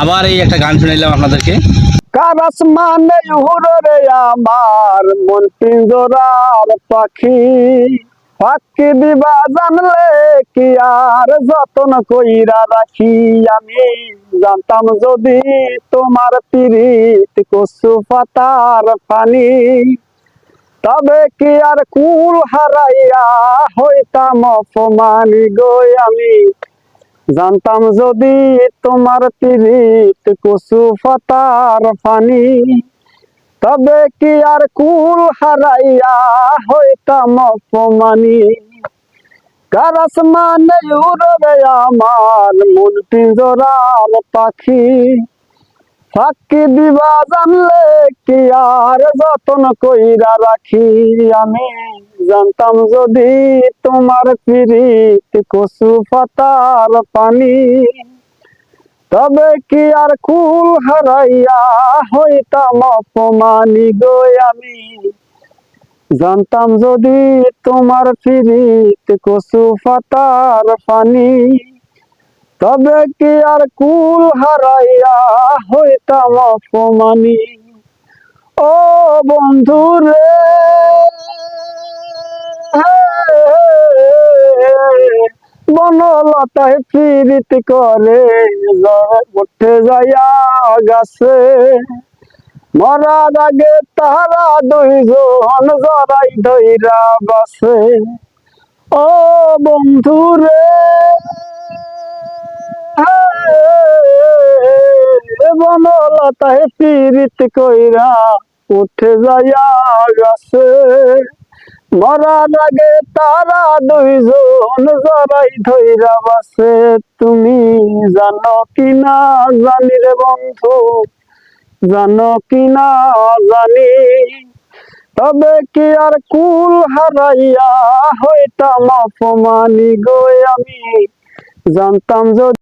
আবার এই একটা গান শুনাইলাম আপনাদেরকে। কারাস মানে উড়রে আমার মন পিঞ্জরার পাখি, ফাঁকি দিবা জানলে কি আর যতন কইরা রাখি। আমি জানতাম যদি তোমার পিরিত কচু পাতার পানি, তবে কি আর কুল হারাইয়া হইতাম অপমানি গো। আমি জানতাম যদি তোমার পিরিত কচু পাতার পানি, তবে কি আর কুল হারাইয়া হইতাম অপমানি। কারাস মানে উড়বে আমার মন পিঞ্জরার পাখি, ফাঁকি দিবা জানলে কি আর যতন কইরা রাখি। আমি জানতাম যদি তোমার পিরিত কচু পাতার পানি, তবে কি আর কুল হারাইয়া হইতাম অপমানি গো। আমি জানতাম যদি তোমার পিরিত কচু পাতার পানি, তবে কি আর কুল হারাইয়া হইতাম অপমানি। ও বন্ধু রে, বনলতায় পীড়িত করে উঠে যাইয়া গাছে, মরার আগে তারা দুইজন জড়াই ধইরা বাসে। ও বন্ধু রে, বনলতায় পীড়িত কইরা উঠে যাইয়া গাছে, মরার আগে তারা দুইজন জড়াই ধইরা বাসে। তুমি জানো কিনা জানি রে বন্ধু, জানো কিনা জানি, তবে কি আর কুল হারাইয়া হইতাম অপমানি গো। আমি জানতাম যদি